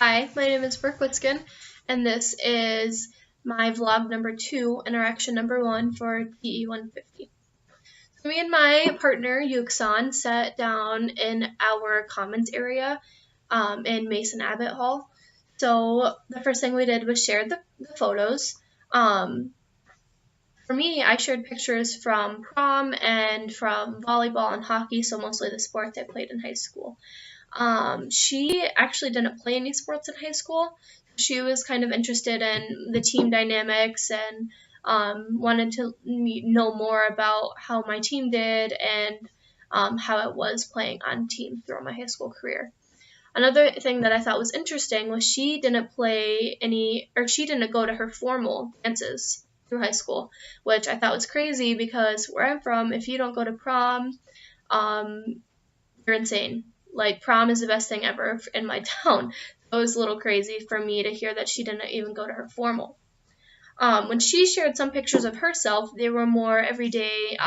Hi, my name is Brooke Witzkin, and this is my vlog number 2, interaction number 1 for PE 150. So me and my partner, Yuxan, sat down in our commons area in Mason Abbott Hall. So the first thing we did was share the photos. For me, I shared pictures from prom and from volleyball and hockey, so mostly the sports I played in high school. She actually didn't play any sports in high school. She was kind of interested in the team dynamics and wanted to know more about how my team did and how it was playing on teams throughout my high school career. Another thing that I thought was interesting was she didn't she didn't go to her formal dances through high school, which I thought was crazy because where I'm from, if you don't go to prom, you're insane. Like, prom is the best thing ever in my town. So it was a little crazy for me to hear that she didn't even go to her formal. When she shared some pictures of herself, they were more everyday,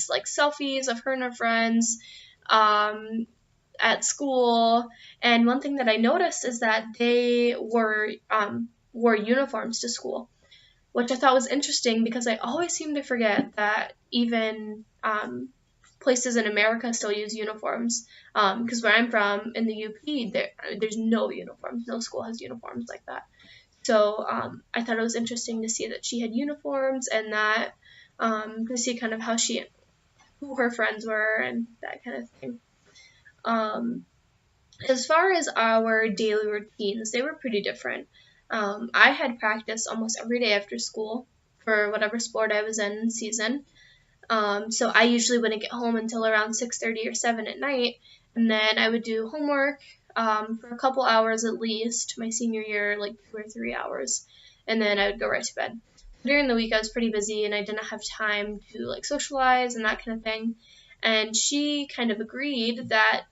like selfies of her and her friends at school. And one thing that I noticed is that they wore uniforms to school, which I thought was interesting because I always seem to forget that even places in America still use uniforms. Because where I'm from, in the UP, there's no uniforms. No school has uniforms like that. So I thought it was interesting to see that she had uniforms and that to see kind of who her friends were and that kind of thing. As far as our daily routines, they were pretty different. I had practice almost every day after school for whatever sport I was in season. So I usually wouldn't get home until around 6:30 or 7 at night, and then I would do homework for a couple hours at least, my senior year, like 2 or 3 hours, and then I would go right to bed. During the week I was pretty busy and I didn't have time to like socialize and that kind of thing, and she kind of agreed that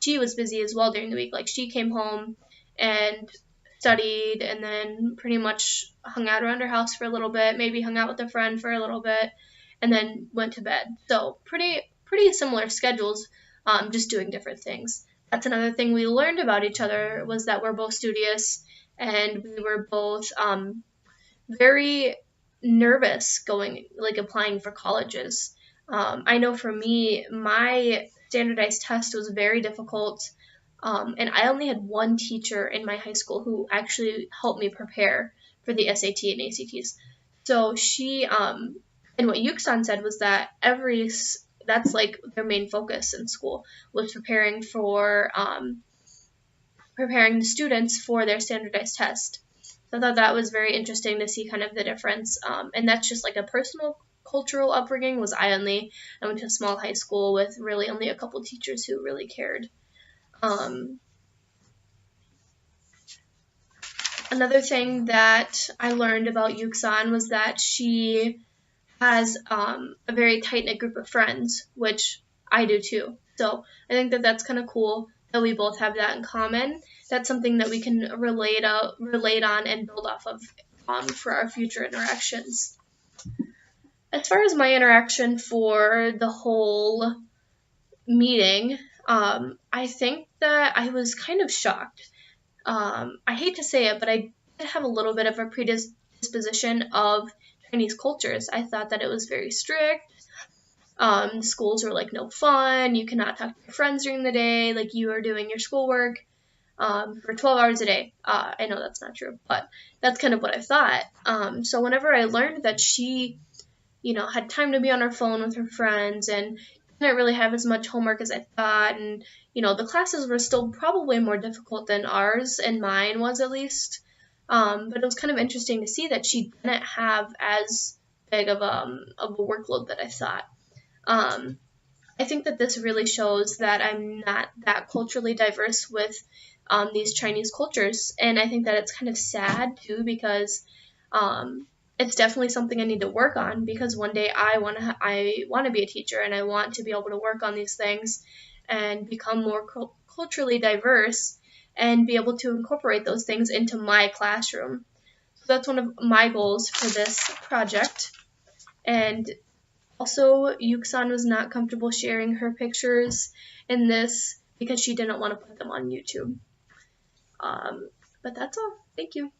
she was busy as well during the week. Like, she came home and studied and then pretty much hung out around her house for a little bit, maybe hung out with a friend for a little bit, and then went to bed. So pretty similar schedules, just doing different things. That's another thing we learned about each other, was that we're both studious and we were both very nervous applying for colleges. I know for me, my standardized test was very difficult, and I only had one teacher in my high school who actually helped me prepare for the SAT and ACTs. So she, and what Yuxan said was that that's like their main focus in school, was preparing the students for their standardized test. So I thought that was very interesting to see kind of the difference, and that's just like a personal cultural upbringing. I went to a small high school with really only a couple teachers who really cared. Another thing that I learned about Yuxan was that she has a very tight-knit group of friends, which I do too. So I think that that's kind of cool that we both have that in common. That's something that we can relate on and build off of for our future interactions. As far as my interaction for the whole meeting, I think that I was kind of shocked. I hate to say it, but I did have a little bit of a predisposition of Chinese cultures. I thought that it was very strict. Schools were like no fun. You cannot talk to your friends during the day. Like, you are doing your schoolwork for 12 hours a day. I know that's not true, but that's kind of what I thought. So whenever I learned that she, had time to be on her phone with her friends and didn't really have as much homework as I thought, and the classes were still probably more difficult than ours, and mine was at least. But it was kind of interesting to see that she didn't have as big of a workload that I thought. I think that this really shows that I'm not that culturally diverse with these Chinese cultures, and I think that it's kind of sad too, because it's definitely something I need to work on, because one day I want to be a teacher, and I want to be able to work on these things and become more culturally diverse and be able to incorporate those things into my classroom. So that's one of my goals for this project. And also, Yuxan was not comfortable sharing her pictures in this because she didn't want to put them on YouTube. But that's all. Thank you.